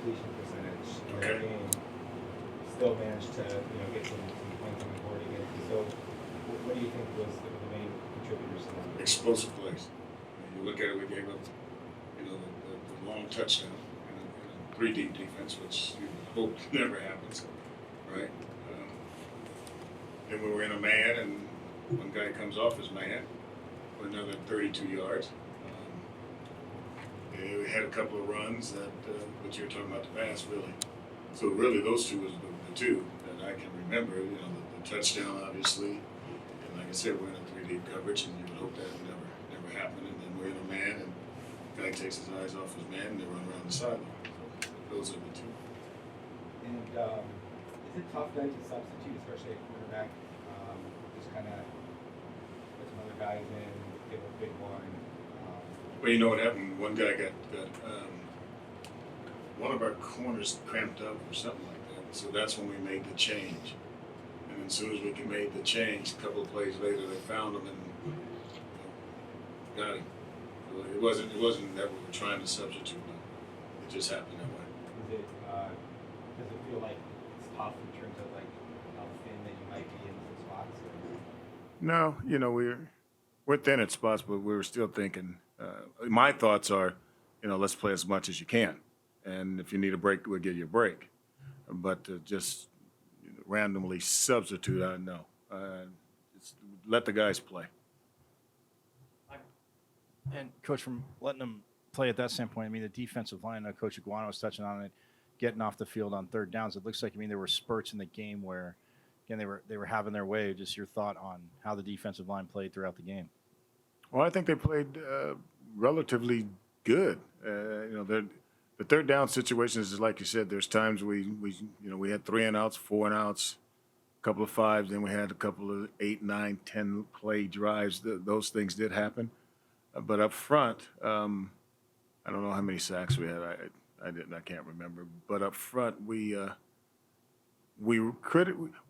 completion percentage in Okay. their game, still managed to get some points on the board again. So, what do you think was the main contributors to that? Explosive plays. You look at it, we gave up, the long touchdown in a three deep defense, which you hope never happens, right? Then we were in a man, and one guy comes off his man for another 32 yards. We had a couple of runs that, what you were talking about the pass, really. So really, those two was the two that I can remember. The touchdown, obviously, and like I said, we're in a three deep coverage, and you would hope that never happen. And then we're in a man, and the guy takes his eyes off his man, and they run around the sideline. So those are the two. And is it tough then to substitute, especially at quarterback? Just kind of put some other guys in, give a big one. Well, you know what happened? One guy got one of our corners cramped up or something like that. So that's when we made the change. And as soon as we made the change, a couple of plays later, they found him and got him. So it wasn't that we were trying to substitute him. It just happened that way. Does it feel like it's tough in terms of like how thin that you might be in some spots? No, we're thin at spots, but we were still thinking. My thoughts are, let's play as much as you can, and if you need a break, we'll give you a break. But to just randomly substitute, I know. Just let the guys play. And coach, from letting them play at that standpoint, I mean, the defensive line, Coach Iguana was touching on it, getting off the field on third downs. It looks like, there were spurts in the game where, again, they were having their way. Just your thought on how the defensive line played throughout the game. Well, I think they played relatively good. The third down situations is like you said. There's times we had 3 and outs, 4 and outs, a couple of fives. Then we had a couple of 8, 9, 10 play drives. Those things did happen. But up front, I don't know how many sacks we had. I can't remember. But up front, we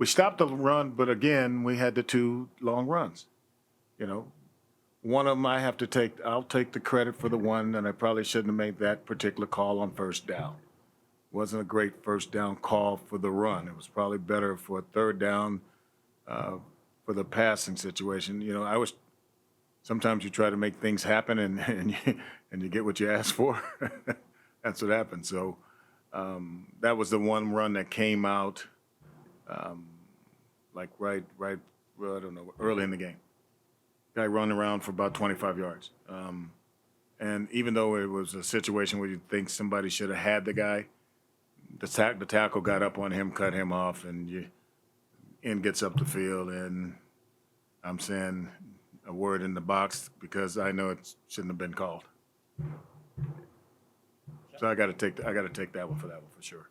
stopped the run, but again, we had the 2 long runs. One of them I'll take the credit for the one, and I probably shouldn't have made that particular call on first down. Wasn't a great first down call for the run. It was probably better for a third down for the passing situation. Sometimes you try to make things happen and you get what you ask for. That's what happened. So that was the one run that came out right, well, I don't know, early in the game. Guy running around for about 25 yards. And even though it was a situation where you think somebody should have had the guy, the tackle got up on him, cut him off, and gets up the field. And I'm saying a word in the box because I know it shouldn't have been called. So I got to take that one for sure.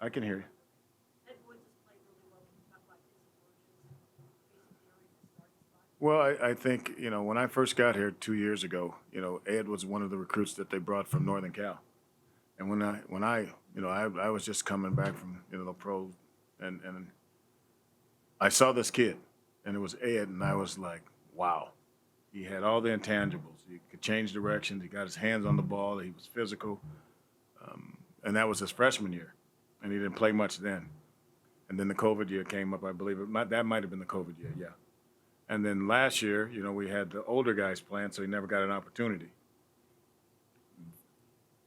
I can hear you. Well, I think, when I first got here 2 years ago, Ed was one of the recruits that they brought from Northern Cal. And when I was just coming back from, the pro, and I saw this kid, and it was Ed, and I was like, wow. He had all the intangibles. He could change directions. He got his hands on the ball. He was physical. And that was his freshman year. And he didn't play much then. And then the COVID year came up, I believe. That might have been the COVID year, yeah. And then last year, we had the older guys playing, so he never got an opportunity.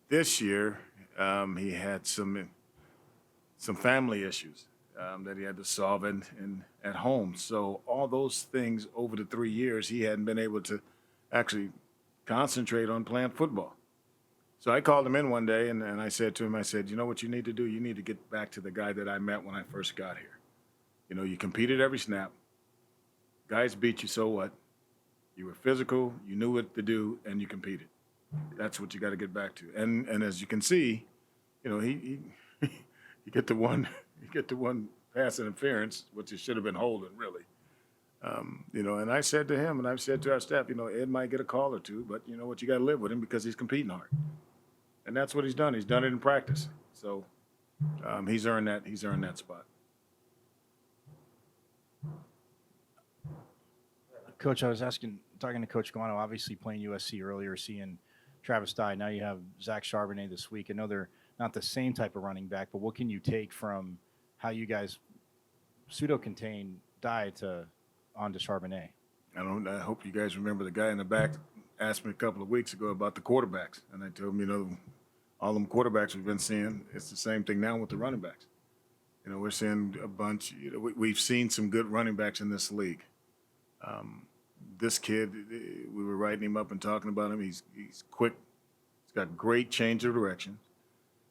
This year, he had some family issues that he had to solve at home. So all those things over the 3 years, he hadn't been able to actually concentrate on playing football. So I called him in one day, and I said to him, you know what you need to do? You need to get back to the guy that I met when I first got here. You competed every snap. Guys beat you, so what? You were physical, you knew what to do, and you competed. That's what you got to get back to. And as you can see, he get the one pass interference, which it should have been holding, really. And I said to him, and I've said to our staff, Ed might get a call or two, but you know what, you got to live with him because he's competing hard. And that's what he's done. He's done it in practice. So he's earned that spot. Coach, I was talking to Coach Guano, obviously playing USC earlier, seeing Travis Dye. Now you have Zach Charbonnet this week. I know they're not the same type of running back, but what can you take from how you guys pseudo-contain Dye onto Charbonnet? I hope you guys remember the guy in the back asked me a couple of weeks ago about the quarterbacks, and I told him, all them quarterbacks we've been seeing, it's the same thing now with the running backs. We're seeing a bunch. We've seen some good running backs in this league. This kid, we were writing him up and talking about him. He's quick. He's got great change of direction.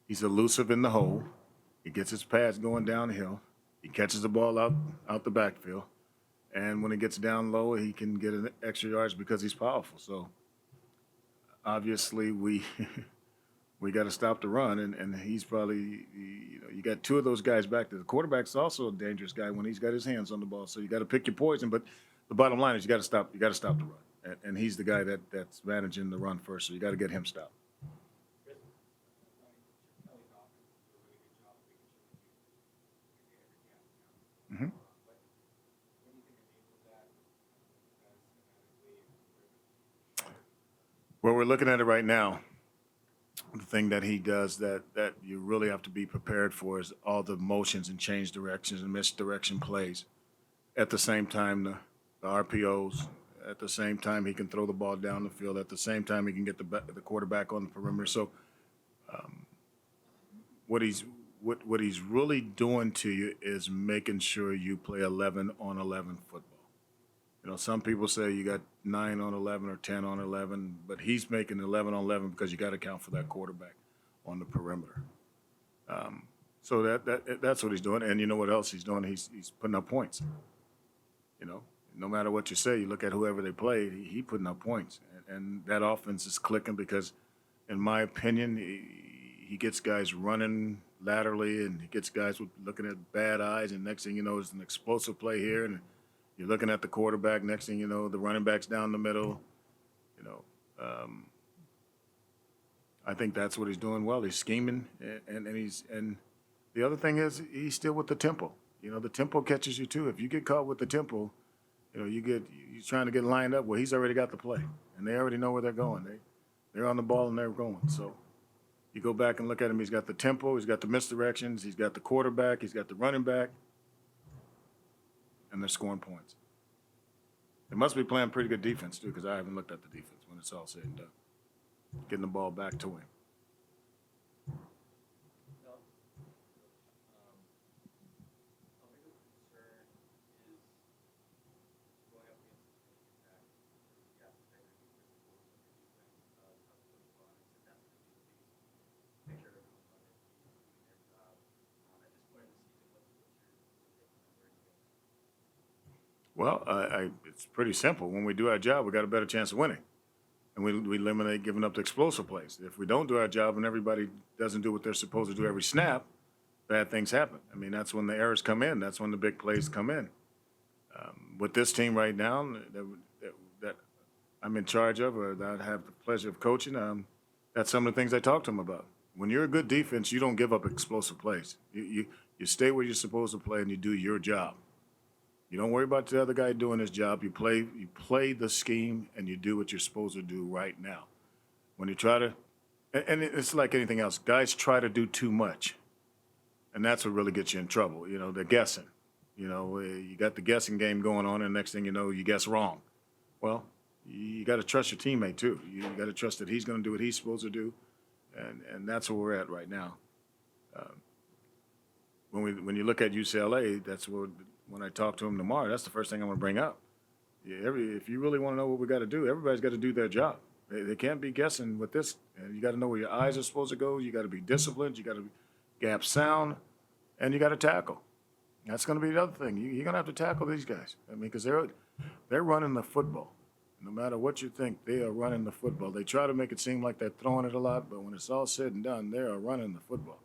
He's elusive in the hole. He gets his pads going downhill. He catches the ball out the backfield. And when he gets down low, he can get an extra yards because he's powerful. So obviously we got to stop the run, and he's probably, you got two of those guys back there. The quarterback's also a dangerous guy when he's got his hands on the ball. So you got to pick your poison. But the bottom line is you got to stop the run, and he's the guy that's managing the run first. So you got to get him stopped. Mm-hmm. Well, we're looking at it right now. The thing that he does that you really have to be prepared for is all the motions and change directions and misdirection plays. At the same time, the RPOs. At the same time, he can throw the ball down the field. At the same time, he can get the quarterback on the perimeter. So, what he's really doing to you is making sure you play 11 on 11 football. Some people say you got 9 on 11 or 10 on 11, but he's making 11 on 11 because you got to account for that quarterback on the perimeter. So that's what he's doing. And you know what else he's doing? He's putting up points. No matter what you say, you look at whoever they played, he putting up points. And that offense is clicking because, in my opinion, he gets guys running laterally, and he gets guys looking at bad eyes, and next thing you know, it's an explosive play here, and you're looking at the quarterback. Next thing you know, the running back's down the middle. I think that's what he's doing well. He's scheming, and the other thing is he's still with the tempo. The tempo catches you too. If you get caught with the tempo, you're trying to get lined up. Well, he's already got the play, and they already know where they're going. They're on the ball and they're going. So you go back and look at him. He's got the tempo. He's got the misdirections. He's got the quarterback. He's got the running back. And they're scoring points. They must be playing pretty good defense, too, because I haven't looked at the defense when it's all said and done. Getting the ball back to him. Well, it's pretty simple. When we do our job, we got a better chance of winning. And we eliminate giving up the explosive plays. If we don't do our job and everybody doesn't do what they're supposed to do every snap, bad things happen. That's when the errors come in. That's when the big plays come in. With this team right now that I'm in charge of, or that I have the pleasure of coaching, that's some of the things I talk to them about. When you're a good defense, you don't give up explosive plays. You stay where you're supposed to play and you do your job. You don't worry about the other guy doing his job. You play the scheme, and you do what you're supposed to do right now. When you try to, and it's like anything else, guys try to do too much, and that's what really gets you in trouble. They're guessing. You got the guessing game going on, and next thing you know, you guess wrong. Well, you got to trust your teammate too. You got to trust that he's going to do what he's supposed to do, and that's where we're at right now. When you look at UCLA, that's where. When I talk to him tomorrow, that's the first thing I'm going to bring up. If you really want to know what we got to do, everybody's got to do their job. They can't be guessing with this. And you got to know where your eyes are supposed to go. You got to be disciplined. You got to be gap sound, and you got to tackle. That's going to be the other thing. You're going to have to tackle these guys. Because they're running the football. No matter what you think, they are running the football. They try to make it seem like they're throwing it a lot, but when it's all said and done, they are running the football.